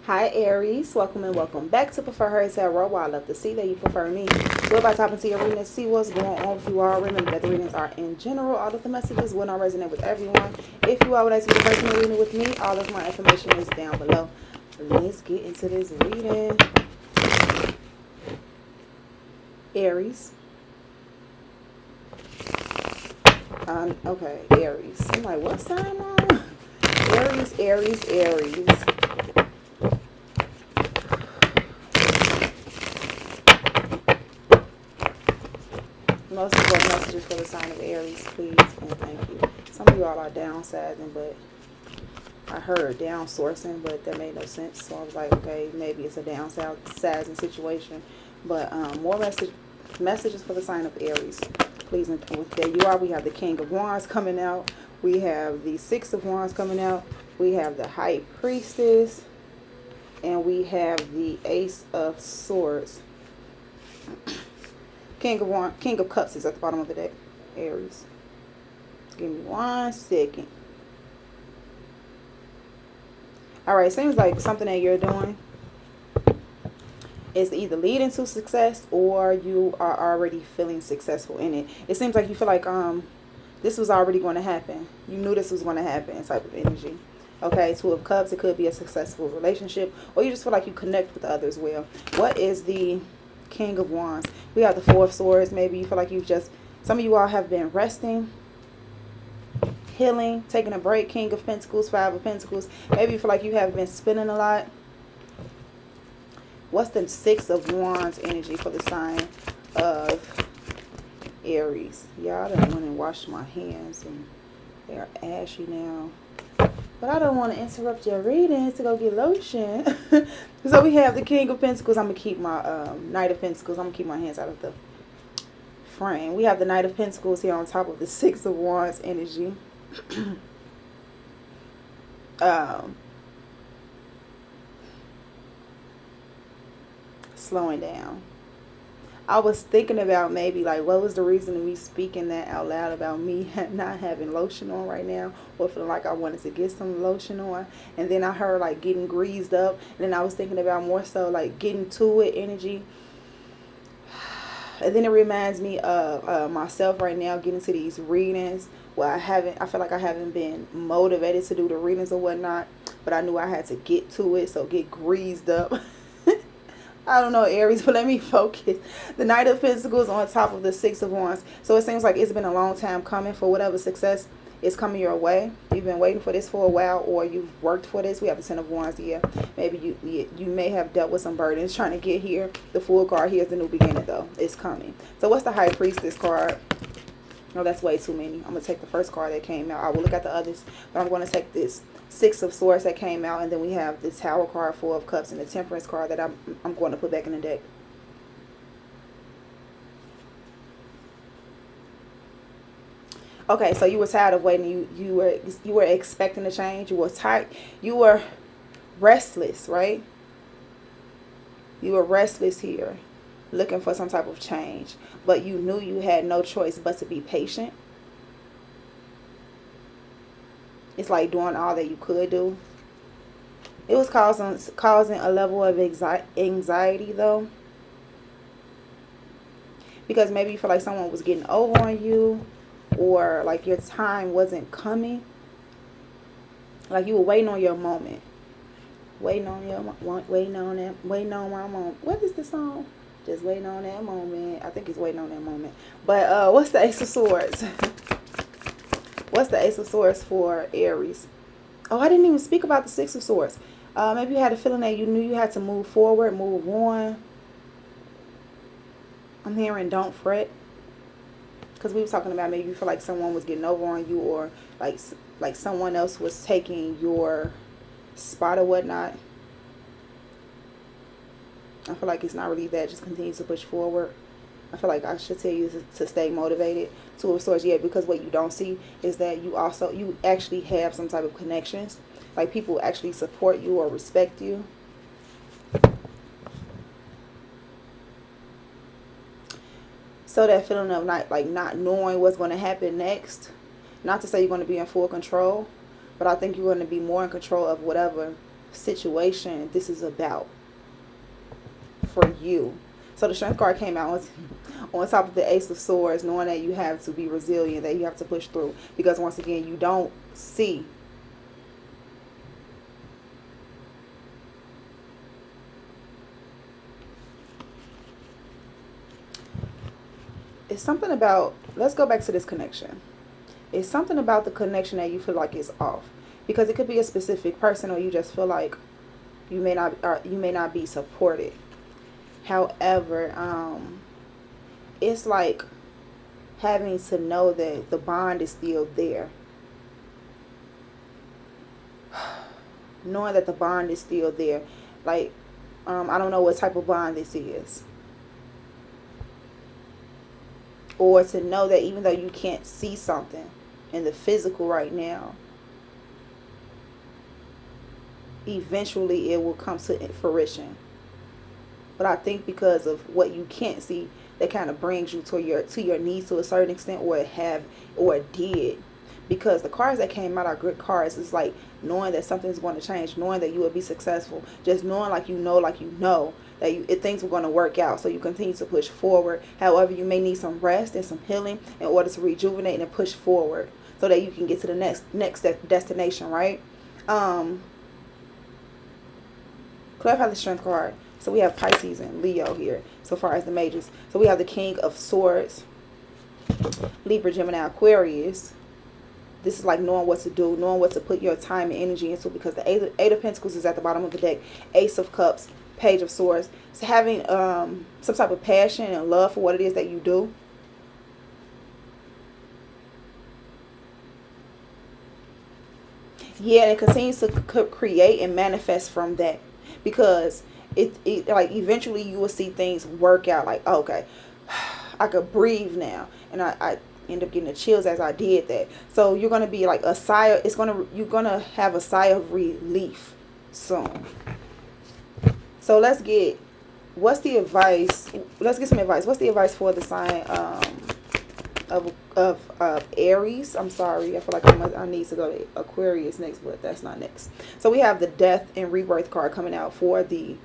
Hi Aries, welcome and welcome back to Preferher Tarot. Well, I love to see that you prefer me. We're about to hop into your reading and see what's going on with you all. Remember that the readings are in general. All of the messages will not resonate with everyone. If you all would like to be the personal reading with me, all of my information is down below. Let's get into this reading. Aries. Okay, Aries. I'm like, what sign am I? Aries. Most important messages for the sign of Aries, please and thank you. Some of you all are downsizing, but I heard downsoursing, but that made no sense. So I was like, okay, maybe it's a downsizing situation. But more messages for the sign of Aries, please and there you are. We have the King of Wands coming out. We have the Six of Wands coming out. We have the High Priestess, and we have the Ace of Swords. King of Cups is at the bottom of the deck. Aries. Give me 1 second. Alright, seems like something that you're doing is either leading to success or you are already feeling successful in it. It seems like you feel like this was already going to happen. You knew this was going to happen type of energy. Okay, Two of Cups, it could be a successful relationship, or you just feel like you connect with others well. What is the King of Wands? We have the Four of Swords. Maybe you feel like some of you all have been resting, healing, taking a break. King of Pentacles, Five of Pentacles. Maybe you feel like you have been spinning a lot. What's the Six of Wands energy for the sign of Aries? Yeah, I done went and washed my hands and they are ashy now. But I don't want to interrupt your reading to go get lotion. So we have the King of Pentacles. I'm going to keep my Knight of Pentacles. I'm going to keep my hands out of the frame. We have the Knight of Pentacles here on top of the Six of Wands energy. Slowing down. I was thinking about maybe like what was the reason of me speaking that out loud about me not having lotion on right now, or feeling like I wanted to get some lotion on. And then I heard like getting greased up, and then I was thinking about more so like getting to it energy. And then it reminds me of myself right now getting to these readings where I feel like I haven't been motivated to do the readings or whatnot, but I knew I had to get to it, so get greased up. I don't know, Aries, but let me focus. The Knight of Pentacles on top of the Six of Wands. So it seems like it's been a long time coming for whatever success is coming your way. You've been waiting for this for a while, or you've worked for this. We have the Ten of Wands here. Maybe you may have dealt with some burdens trying to get here. The Fool card here is the new beginning, though. It's coming. So what's the High Priestess card? No, that's way too many. I'm going to take the first card that came out. I will look at the others, but I'm going to take this Six of Swords that came out, and then we have the Tower card, Four of Cups, and the Temperance card that I'm going to put back in the deck. Okay, so you were tired of waiting. You were expecting a change. You were tired. You were restless, right? You were restless here, looking for some type of change, but you knew you had no choice but to be patient. It's like doing all that you could do. It was causing a level of anxiety, though, because maybe you feel like someone was getting over on you, or like your time wasn't coming. Like you were waiting on your moment, waiting on my moment. What is the song? Just waiting on that moment. I think it's waiting on that moment. But what's the Ace of Swords? What's the Ace of Swords for Aries? Oh, I didn't even speak about the Six of Swords. Maybe you had a feeling that you knew you had to move forward, move on. I'm hearing don't fret. Because we were talking about maybe you feel like someone was getting over on you, or like someone else was taking your spot or whatnot. I feel like it's not really that. Just continue to push forward. I feel like I should tell you to stay motivated. Two of Swords, yeah, because what you don't see is that you actually have some type of connections. Like people actually support you or respect you. So that feeling of not knowing what's going to happen next. Not to say you're going to be in full control, but I think you're going to be more in control of whatever situation this is about for you. So the Strength card came out on top of the Ace of Swords, knowing that you have to be resilient, that you have to push through. Because once again, you don't see. It's something about, let's go back to this connection. It's something about the connection that you feel like is off. Because it could be a specific person, or you just feel like you may not be supported. However, it's like having to know that the bond is still there. Knowing that the bond is still there. Like, I don't know what type of bond this is. Or to know that even though you can't see something in the physical right now, eventually it will come to fruition. But I think because of what you can't see, that kind of brings you to your knees to a certain extent, or it did. Because the cards that came out are good cards. It's like knowing that something's going to change, knowing that you will be successful, just knowing like you know that things are going to work out. So you continue to push forward. However, you may need some rest and some healing in order to rejuvenate and push forward so that you can get to the next destination, right? Clarify the Strength card. So we have Pisces and Leo here, so far as the majors. So we have the King of Swords, Libra, Gemini, Aquarius. This is like knowing what to do, knowing what to put your time and energy into, because the Eight of Pentacles is at the bottom of the deck. Ace of Cups, Page of Swords. So having some type of passion and love for what it is that you do. Yeah, and it continues to create and manifest from that. Because it like eventually you will see things work out. Like, okay, I could breathe now. And I end up getting the chills as I did that. So you're gonna be like you're gonna have a sigh of relief soon. So let's get some advice. What's the advice for the sign of Aries? I'm sorry, I feel like I need to go to Aquarius next, but that's not next. So we have the Death and Rebirth card coming out for the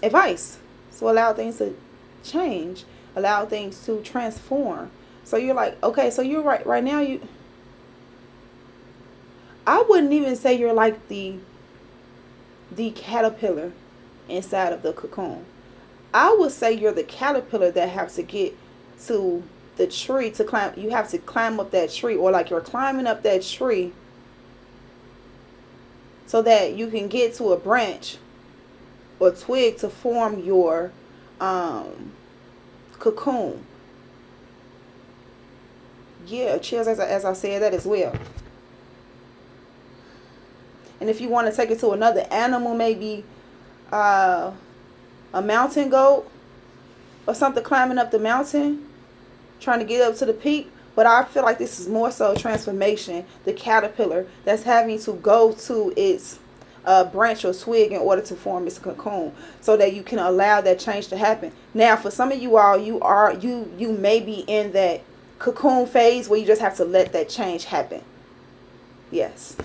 advice. So allow things to change, allow things to transform. So you're like, okay, so you're right now I wouldn't even say you're like the caterpillar inside of the cocoon. I would say you're the caterpillar that has to get to the tree to climb. You have to climb up that tree, or like you're climbing up that tree so that you can get to a branch or twig to form your cocoon. Yeah, chills as I said that as well. And if you want to take it to another animal, maybe a mountain goat or something climbing up the mountain, trying to get up to the peak. But I feel like this is more so transformation. The caterpillar that's having to go to its branch or twig in order to form its cocoon, so that you can allow that change to happen. Now, for some of you all, you may be in that cocoon phase where you just have to let that change happen. Yes.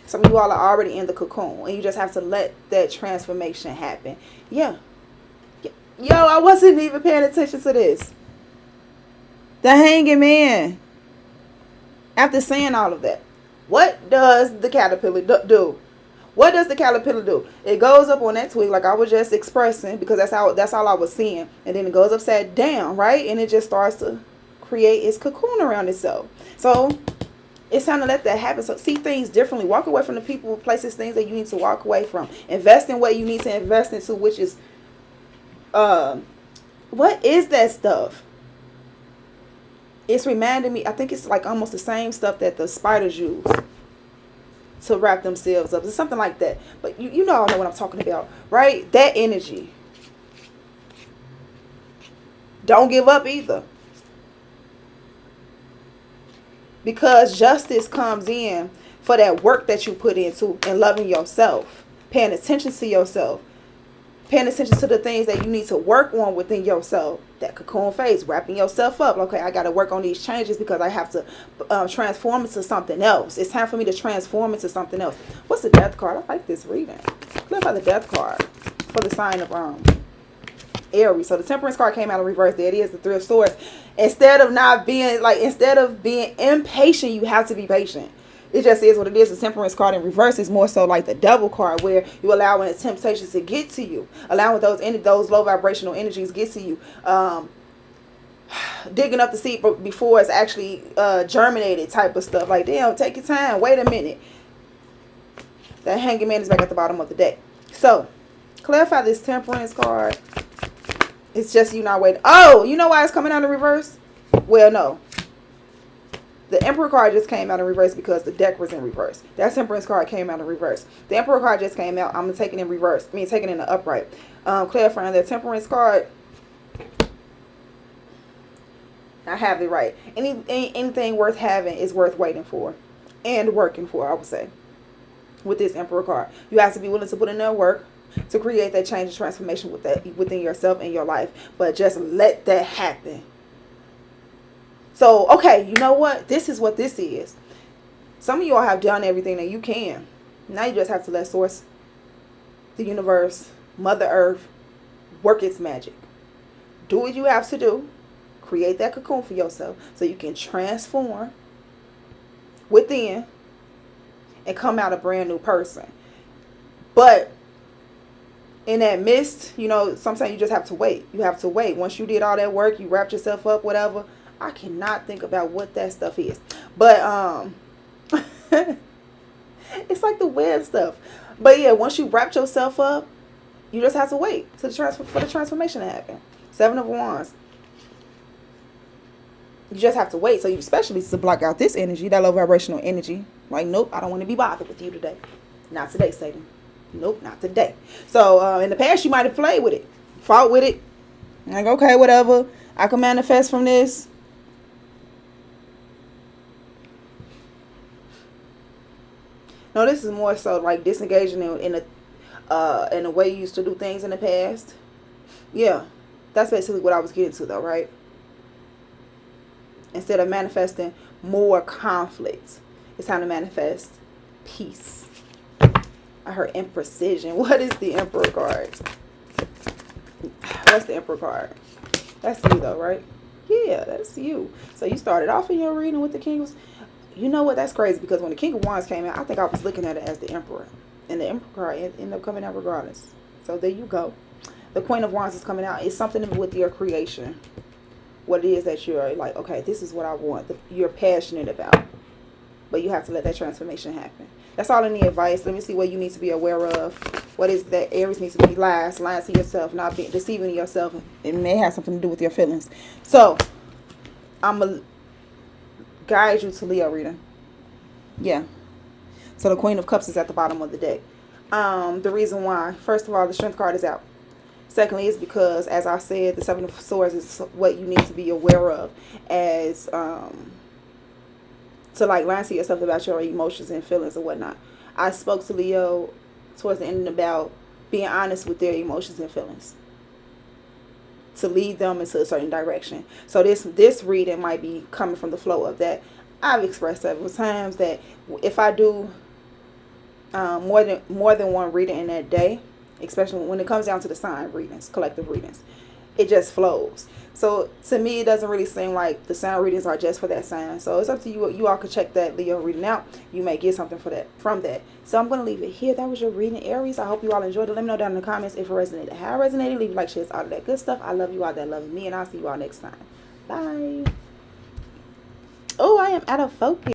Some of you all are already in the cocoon and you just have to let that transformation happen. Yeah. Yo, I wasn't even paying attention to this. The Hanging Man. After saying all of that, what does the caterpillar do? What does the caterpillar do? It goes up on that twig like I was just expressing, because that's all I was seeing. And then it goes upside down, right? And it just starts to create its cocoon around itself. So it's time to let that happen. So see things differently. Walk away from the people, places, things that you need to walk away from. Invest in what you need to invest into, which is what is that stuff? It's reminding me, I think it's like almost the same stuff that the spiders use to wrap themselves up. It's something like that. But you know what I'm talking about, right? That energy. Don't give up either. Because justice comes in for that work that you put into and loving yourself, paying attention to yourself, paying attention to the things that you need to work on within yourself. That cocoon phase, wrapping yourself up. Okay, I got to work on these changes because I have to transform into something else. It's time for me to transform into something else. What's the death card? I like this reading. Clarify the death card for the sign of Aries. So the temperance card came out of reverse. There it is, the three of swords. Instead of being impatient, you have to be patient. It just is what it is. The temperance card in reverse is more so like the devil card, where you allowing the temptations to get to you, allowing those low vibrational energies get to you, digging up the seed before it's actually germinated, type of stuff. Like, damn, take your time, wait a minute. That hanging man is back at the bottom of the deck. So clarify this temperance card. It's just you not waiting. Oh, you know why it's coming out in reverse? Well, no. The Emperor card just came out in reverse because the deck was in reverse. That Temperance card came out in reverse. The Emperor card just came out. I'm taking it in reverse. I mean, taking it in the upright. Clarifying the Temperance card. I have it right. Anything worth having is worth waiting for and working for, I would say. With this Emperor card, you have to be willing to put in that work to create that change and transformation within yourself and your life. But just let that happen. So, okay, you know what? This is what this is. Some of you all have done everything that you can. Now you just have to let Source, the universe, Mother Earth, work its magic. Do what you have to do. Create that cocoon for yourself so you can transform within and come out a brand new person. But in that midst, you know, sometimes you just have to wait. You have to wait. Once you did all that work, you wrapped yourself up, whatever. I cannot think about what that stuff is. But it's like the web stuff. But yeah, once you wrapped yourself up, you just have to wait for the transformation to happen. 7 of Wands. You just have to wait. So you especially to block out this energy, that low vibrational energy. Like, nope, I don't want to be bothered with you today. Not today, Satan. Nope, not today. So in the past, you might have played with it, fought with it. Like, okay, whatever. I can manifest from this. No, this is more so like disengaging in a way you used to do things in the past. Yeah, that's basically what I was getting to, though, right? Instead of manifesting more conflict, it's time to manifest peace. I heard imprecision. What is the Emperor card? What's the Emperor card? That's you, though, right? Yeah, that's you. So you started off in your reading with the Kings. You know what? That's crazy because when the King of Wands came out, I think I was looking at it as the Emperor. And the Emperor card ended up coming out regardless. So there you go. The Queen of Wands is coming out. It's something with your creation. What it is that you're like, okay, this is what I want. You're passionate about. But you have to let that transformation happen. That's all in the advice. Let me see what you need to be aware of. What is that? Aries needs to be lying to yourself, not being deceiving yourself. It may have something to do with your feelings. So, I'm going to guide you to Leo reading. Yeah. So the Queen of Cups is at the bottom of the deck. The reason why, first of all, the Strength card is out. Secondly, is because, as I said, the Seven of Swords is what you need to be aware of as to like lie to yourself about your emotions and feelings and whatnot. I spoke to Leo towards the end about being honest with their emotions and feelings to lead them into a certain direction. So this reading might be coming from the flow of that. I've expressed several times that if I do more than one reading in that day, especially when it comes down to the sign readings, collective readings, it just flows. So to me, it doesn't really seem like the sign readings are just for that sign. So it's up to you. You all can check that Leo reading out. You may get something from that. So I'm going to leave it here. That was your reading, Aries. I hope you all enjoyed it. Let me know down in the comments if it resonated, how it resonated. Leave a like, shares, all of that good stuff. I love you all that love me, and I'll see you all next time. Bye. Oh, I am out of focus.